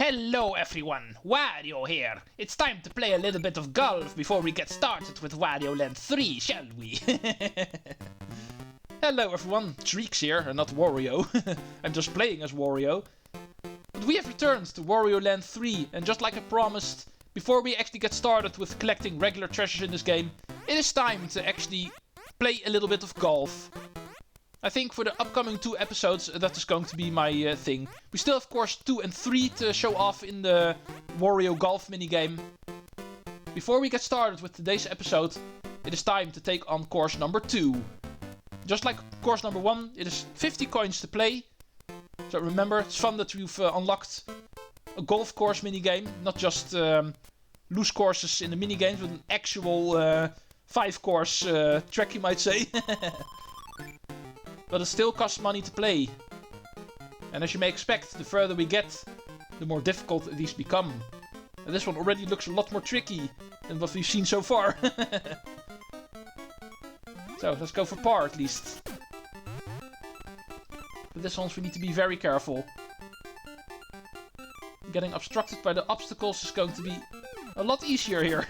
Hello everyone, Wario here. It's time to play a little bit of golf before we get started with Wario Land 3, shall we? Hello everyone, Treecks here, and not Wario. I'm just playing as Wario. But we have returned to Wario Land 3, and just like I promised, before we actually get started with collecting regular treasures in this game, it is time to actually play a little bit of golf. I think for the upcoming 2 episodes, that is going to be my thing. We still have course 2 and 3 to show off in the Wario Golf minigame. Before we get started with today's episode, it is time to take on course number 2. Just like course number 1, it is 50 coins to play. So remember, it's fun that you've unlocked a golf course minigame, not just loose courses in the minigames, but an actual 5-course track, you might say. But it still costs money to play. And as you may expect, the further we get, the more difficult these become. And this one already looks a lot more tricky than what we've seen so far. So, let's go for par at least. But this one we need to be very careful. Getting obstructed by the obstacles is going to be a lot easier here.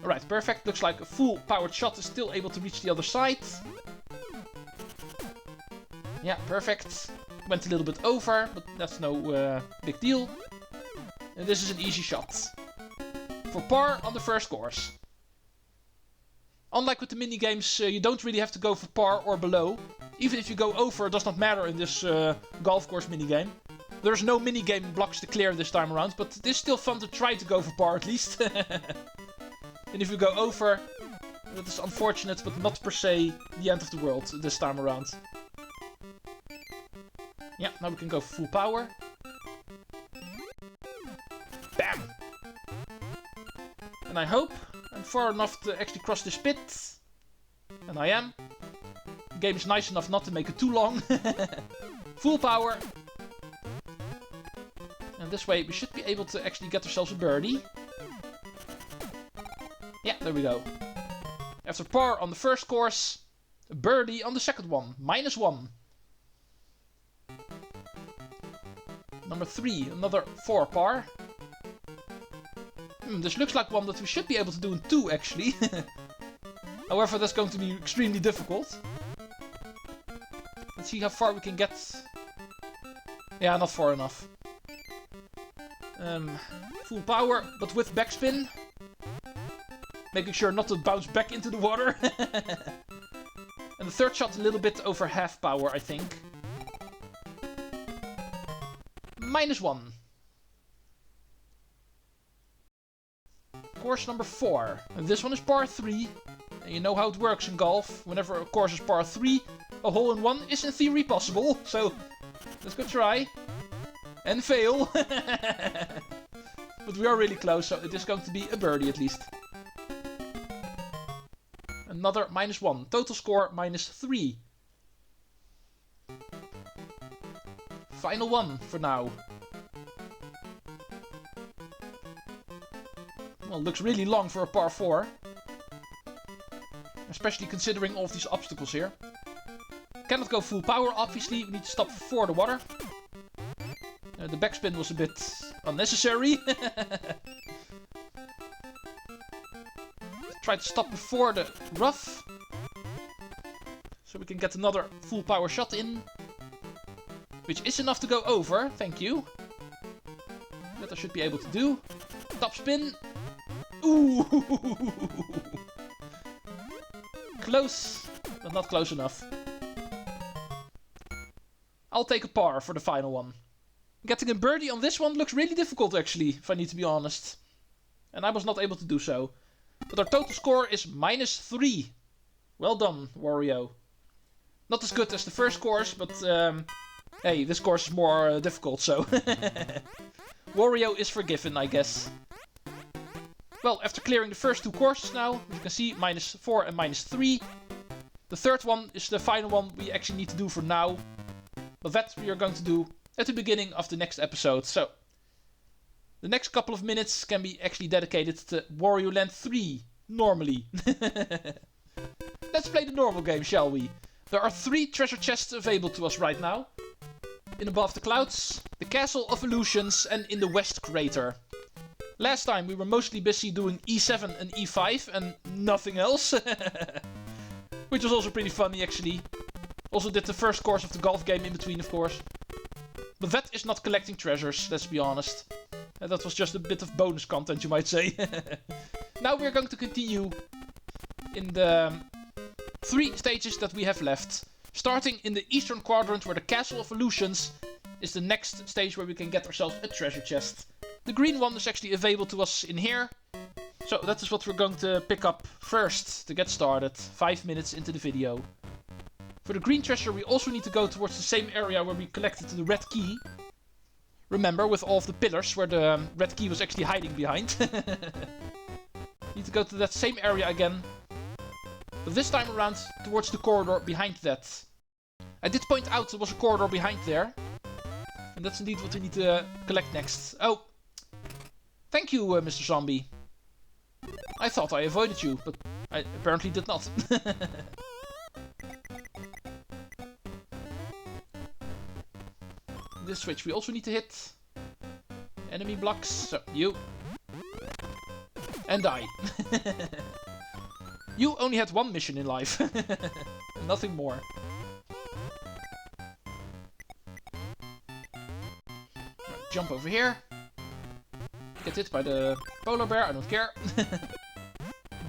Alright, perfect. Looks like a full powered shot is still able to reach the other side. Yeah, perfect. Went a little bit over, but that's no big deal. And this is an easy shot. For par on the first course. Unlike with the minigames, you don't really have to go for par or below. Even if you go over, it does not matter in this golf course minigame. There's no minigame blocks to clear this time around, but it is still fun to try to go for par at least. And if you go over, that is unfortunate, but not per se the end of the world this time around. Yeah, now we can go for full power. Bam! And I hope I'm far enough to actually cross this pit. And I am. The game is nice enough not to make it too long. Full power. And this way we should be able to actually get ourselves a birdie. Yeah, there we go. After par on the first course, a birdie on the second one. -1. Number 3, another 4 par. This looks like one that we should be able to do in 2 actually. However, that's going to be extremely difficult. Let's see how far we can get. Yeah, not far enough. Full power, but with backspin. Making sure not to bounce back into the water. And the third shot a little bit over half power, I think. -1. Course number 4. And this one is par 3. And you know how it works in golf. Whenever a course is par 3, a hole-in-one is in theory possible. So, let's go try. And fail. But we are really close, so it is going to be a birdie at least. Another -1. Total score -3. Final one for now. Well, looks really long for a par 4. Especially considering all of these obstacles here. Cannot go full power, obviously. We need to stop before the water. The backspin was a bit unnecessary. Try to stop before the rough. So we can get another full power shot in. Which is enough to go over, thank you. That I should be able to do. Top spin. Ooh! Close, but not close enough. I'll take a par for the final one. Getting a birdie on this one looks really difficult actually, if I need to be honest. And I was not able to do so. But our total score is -3. Well done, Wario. Not as good as the first course, but hey, this course is more difficult, so... Wario is forgiven, I guess. Well, after clearing the first 2 courses now, as you can see, -4 and -3. The third one is the final one we actually need to do for now. But that we are going to do at the beginning of the next episode, so... The next couple of minutes can be actually dedicated to Wario Land 3, normally. Let's play the normal game, shall we? There are 3 treasure chests available to us right now. In Above the Clouds, the Castle of Illusions, and in the West Crater. Last time we were mostly busy doing E7 and E5 and nothing else. Which was also pretty funny actually. Also did the first course of the golf game in between, of course. But that is not collecting treasures, let's be honest. That was just a bit of bonus content, you might say. Now we're going to continue in the 3 stages that we have left. Starting in the eastern quadrant where the Castle of Illusions is the next stage where we can get ourselves a treasure chest. The green one is actually available to us in here. So that is what we're going to pick up first to get started, 5 minutes into the video. For the green treasure we also need to go towards the same area where we collected the red key. Remember, with all of the pillars where the red key was actually hiding behind. Need to go to that same area again. But this time around towards the corridor behind that. I did point out there was a corridor behind there. And that's indeed what we need to collect next. Oh. Thank you, Mr. Zombie. I thought I avoided you, but I apparently did not. This switch we also need to hit. Enemy blocks. So, you. And die. You only had 1 mission in life. Nothing more. Right, jump over here. Get hit by the polar bear, I don't care.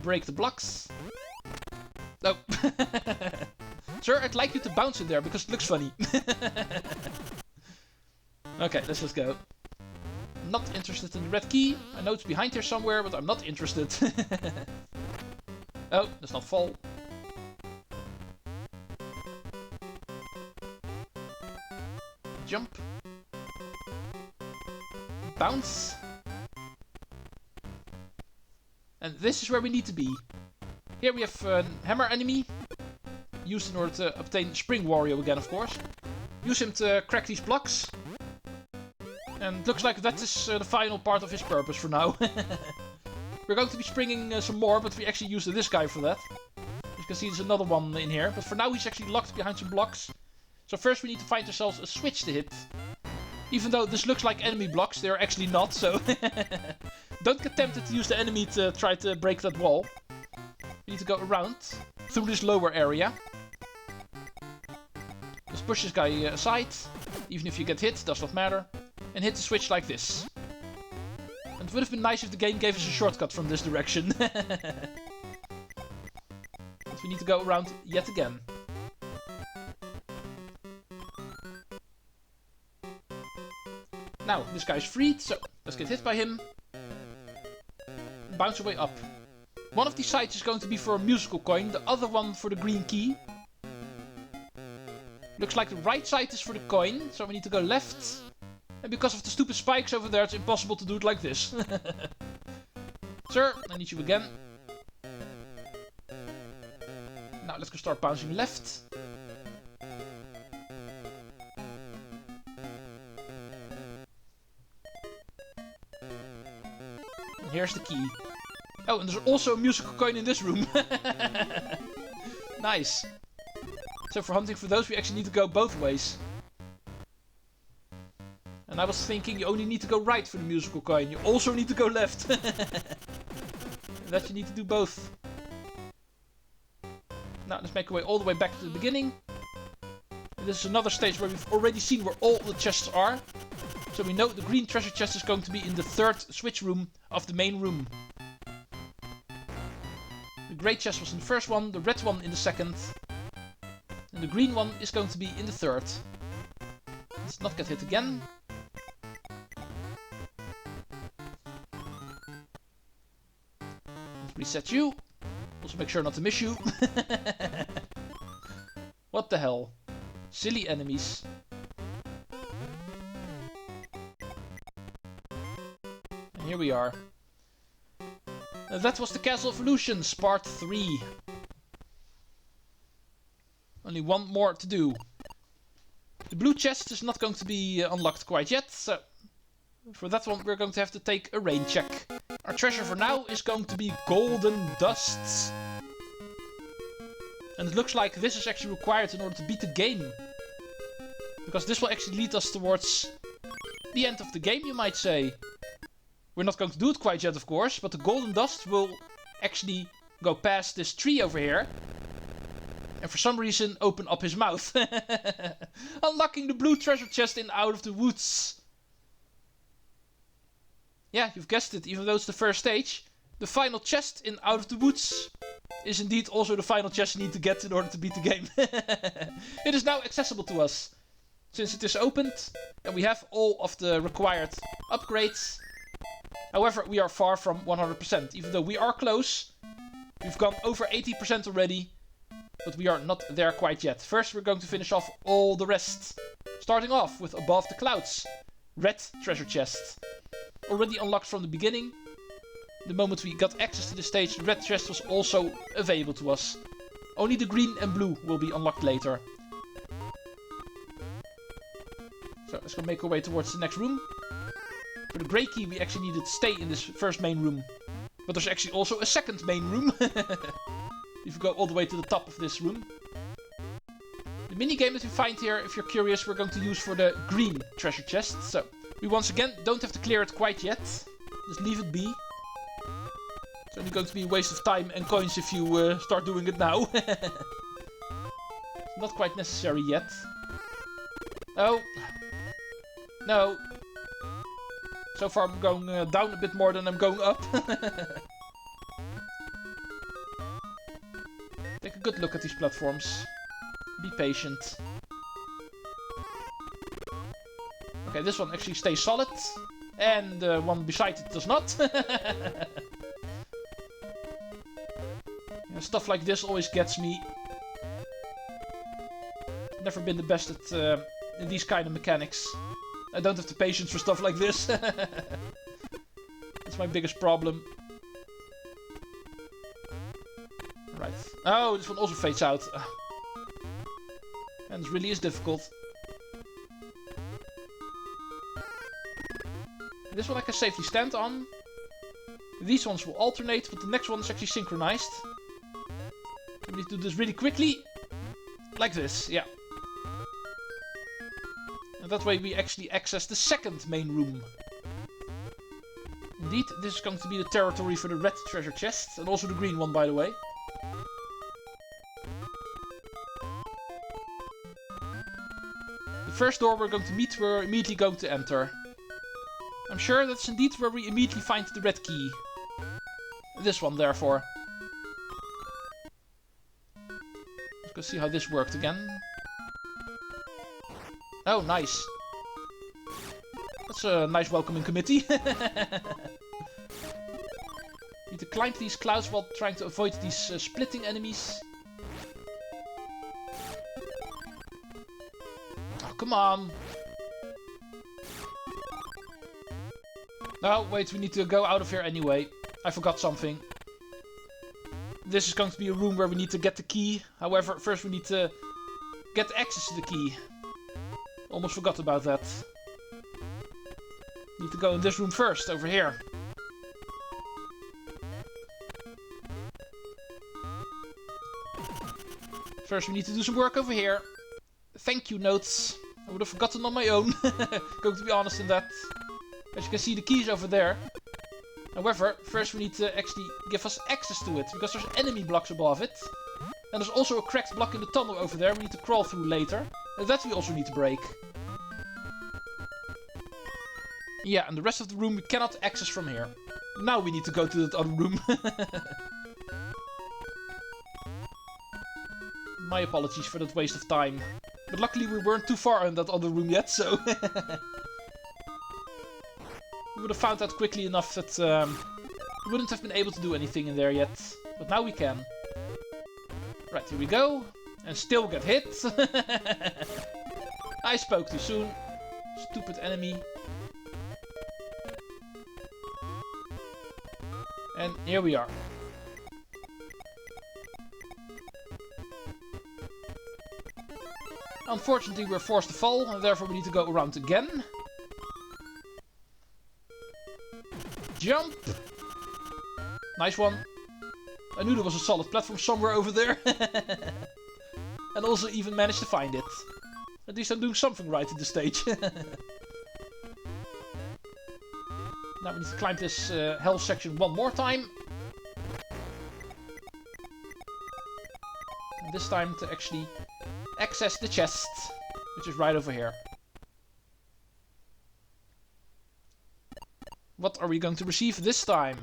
Break the blocks. No. Sir, I'd like you to bounce in there because it looks funny. Okay, let's just go. Not interested in the red key. I know it's behind here somewhere, but I'm not interested. Oh, let's not fall. Jump. Bounce. And this is where we need to be. Here we have a hammer enemy. Used in order to obtain Spring Wario again, of course. Use him to crack these blocks. And looks like that is the final part of his purpose for now. We're going to be springing some more, but we actually used this guy for that. As you can see, there's another one in here. But for now, he's actually locked behind some blocks. So first we need to find ourselves a switch to hit. Even though this looks like enemy blocks, they're actually not, so... Don't get tempted to use the enemy to try to break that wall. We need to go around, through this lower area. Just push this guy aside. Even if you get hit, does not matter. And hit the switch like this. And it would have been nice if the game gave us a shortcut from this direction. But we need to go around yet again. Now, this guy's freed, so let's get hit by him. Bounce our way up. One of these sides is going to be for a musical coin, the other one for the green key. Looks like the right side is for the coin, so we need to go left. And because of the stupid spikes over there, it's impossible to do it like this. Sir, I need you again. Now let's go start bouncing left. And here's the key. Oh, and there's also a musical coin in this room. Nice. So for hunting for those, we actually need to go both ways. And I was thinking you only need to go right for the musical coin. You also need to go left. That you need to do both. Now let's make our way all the way back to the beginning. And this is another stage where we've already seen where all the chests are. So we know the green treasure chest is going to be in the 3rd switch room of the main room. The grey chest was in the 1st one, the red one in the 2nd. And the green one is going to be in the 3rd. Let's not get hit again. Let's reset you. Also make sure not to miss you. What the hell? Silly enemies. And here we are. That was the Castle of Illusions, part 3. Only one more to do. The blue chest is not going to be unlocked quite yet, so for that one we're going to have to take a rain check. Our treasure for now is going to be golden dusts. And it looks like this is actually required in order to beat the game. Because this will actually lead us towards the end of the game, you might say. We're not going to do it quite yet, of course, but the golden dust will actually go past this tree over here. And for some reason open up his mouth. Unlocking the blue treasure chest in Out of the Woods. Yeah, you've guessed it, even though it's the first stage. The final chest in Out of the Woods is indeed also the final chest you need to get in order to beat the game. It is now accessible to us. Since it is opened and we have all of the required upgrades. However, we are far from 100%. Even though we are close. We've gone over 80% already. But we are not there quite yet. First we're going to finish off all the rest. Starting off with Above the Clouds. Red treasure chest. Already unlocked from the beginning. The moment we got access to the stage, the red chest was also available to us. Only the green and blue will be unlocked later. So let's go make our way towards the next room. For the grey key we actually needed to stay in this first main room. But there's actually also a second main room. If you go all the way to the top of this room. The minigame that you find here, if you're curious, we're going to use for the green treasure chest. So we once again don't have to clear it quite yet. Just leave it be. It's only going to be a waste of time and coins if you start doing it now. Not quite necessary yet. Oh. No. So far I'm going down a bit more than I'm going up. Take a good look at these platforms. Be patient. Okay, this one actually stays solid. And the one beside it does not. Yeah, stuff like this always gets me. Never been the best at in these kind of mechanics. I don't have the patience for stuff like this. That's my biggest problem. Right. Oh, this one also fades out. And this really is difficult. This one I can safely stand on. These ones will alternate, but the next one is actually synchronized. We need to do this really quickly. Like this, yeah. And that way we actually access the second main room. Indeed, this is going to be the territory for the red treasure chest. And also the green one, by the way. The first door we're going to meet, we're immediately going to enter. I'm sure that's indeed where we immediately find the red key. This one, therefore. Let's go see how this worked again. Oh, nice. That's a nice welcoming committee. Need to climb these clouds while trying to avoid these splitting enemies. Oh, come on. Oh, wait, we need to go out of here anyway. I forgot something. This is going to be a room where we need to get the key. However, first we need to get access to the key. Almost forgot about that. Need to go in this room first, over here. First we need to do some work over here. Thank you notes. I would have forgotten on my own. Going to be honest in that. As you can see, the key is over there. However, first we need to actually give us access to it, because there's enemy blocks above it. And there's also a cracked block in the tunnel over there we need to crawl through later. And that we also need to break. Yeah, and the rest of the room we cannot access from here. Now we need to go to that other room. My apologies for that waste of time. But luckily we weren't too far in that other room yet, so... We would have found out quickly enough that we wouldn't have been able to do anything in there yet. But now we can. Right, here we go. And still get hit. I spoke too soon. Stupid enemy. And here we are. Unfortunately, we're forced to fall, and therefore we need to go around again. Jump! Nice one. I knew there was a solid platform somewhere over there. And also even managed to find it. At least I'm doing something right in this stage. Now we need to climb this hell section one more time. And this time to actually access the chest, which is right over here. What are we going to receive this time?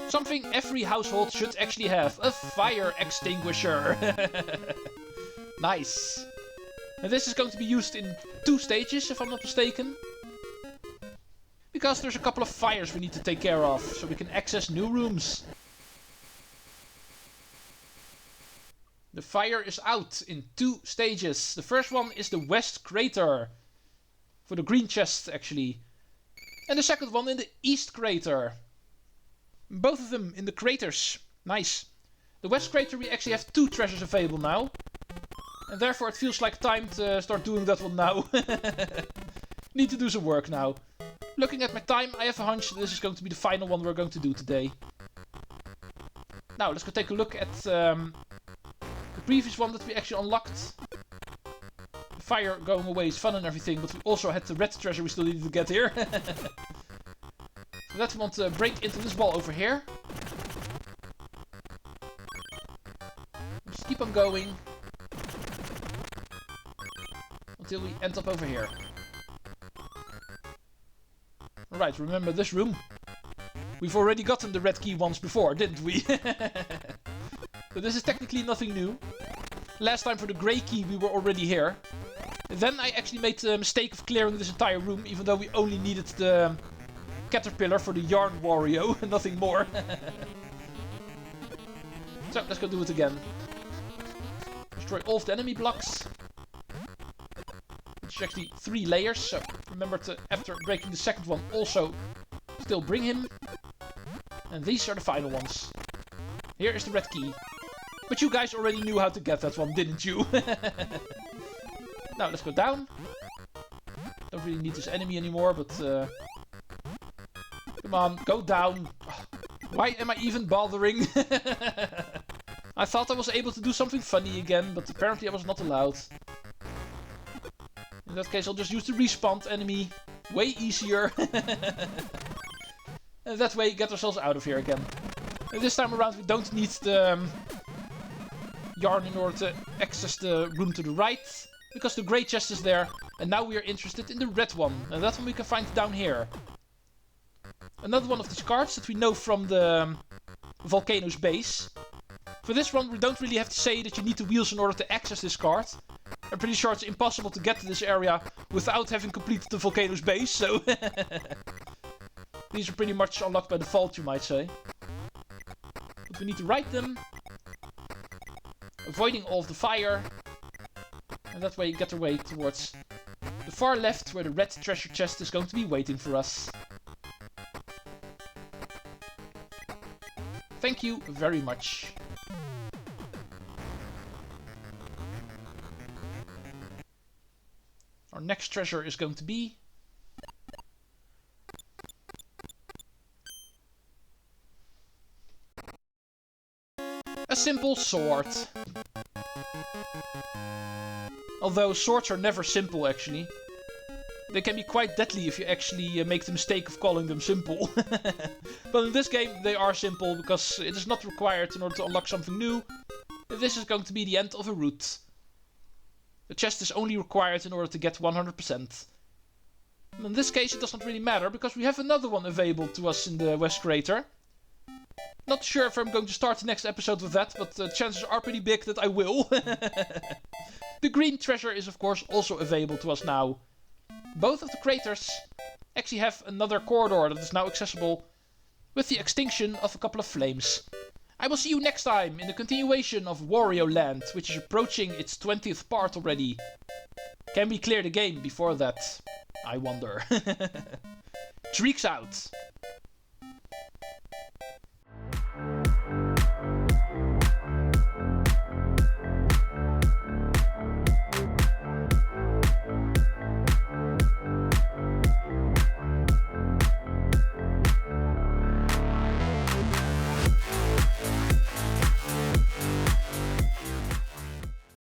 Something every household should actually have. A fire extinguisher. Nice. And this is going to be used in 2 stages, if I'm not mistaken. Because there's a couple of fires we need to take care of, so we can access new rooms. The fire is out in 2 stages. The first one is the west crater. For the green chest, actually. And the second one in the east crater. Both of them in the craters. Nice. The west crater, we actually have 2 treasures available now. And therefore it feels like time to start doing that one now. Need to do some work now. Looking at my time, I have a hunch this is going to be the final one we're going to do today. Now, let's go take a look at the previous one that we actually unlocked. The fire going away is fun and everything, but we also had the red treasure we still needed to get here. For that we want to break into this wall over here. Just keep on going. Until we end up over here. Alright, remember this room? We've already gotten the red key once before, didn't we? So this is technically nothing new. Last time for the grey key we were already here. Then I actually made the mistake of clearing this entire room, even though we only needed the caterpillar for the yarn Wario, and nothing more. So, let's go do it again. Destroy all of the enemy blocks. Which is actually 3 layers, so remember to, after breaking the second one, also still bring him. And these are the final ones. Here is the red key. But you guys already knew how to get that one, didn't you? Now, let's go down. Don't really need this enemy anymore, but... come on, go down. Why am I even bothering? I thought I was able to do something funny again, but apparently I was not allowed. In that case, I'll just use the respawn enemy. Way easier. And that way, get ourselves out of here again. And this time around, we don't need the yarn in order to access the room to the right. Because the grey chest is there. And now we are interested in the red one. And that one we can find down here. Another one of these cards that we know from the volcano's base. For this one, we don't really have to say that you need the wheels in order to access this card. I'm pretty sure it's impossible to get to this area without having completed the volcano's base, so... These are pretty much unlocked by default, you might say. But we need to ride them. Avoiding all of the fire. And that way you get our way towards the far left, where the red treasure chest is going to be waiting for us. Thank you very much. Our next treasure is going to be... a simple sword. Although swords are never simple, actually. They can be quite deadly if you actually make the mistake of calling them simple. But in this game they are simple because it is not required in order to unlock something new. This is going to be the end of a route. The chest is only required in order to get 100%. In this case it does not really matter because we have another one available to us in the West Crater. Not sure if I'm going to start the next episode with that, but the chances are pretty big that I will. The green treasure is of course also available to us now. Both of the craters actually have another corridor that is now accessible with the extinction of a couple of flames. I will see you next time in the continuation of Wario Land, which is approaching its 20th part already. Can we clear the game before that? I wonder. Treecks out.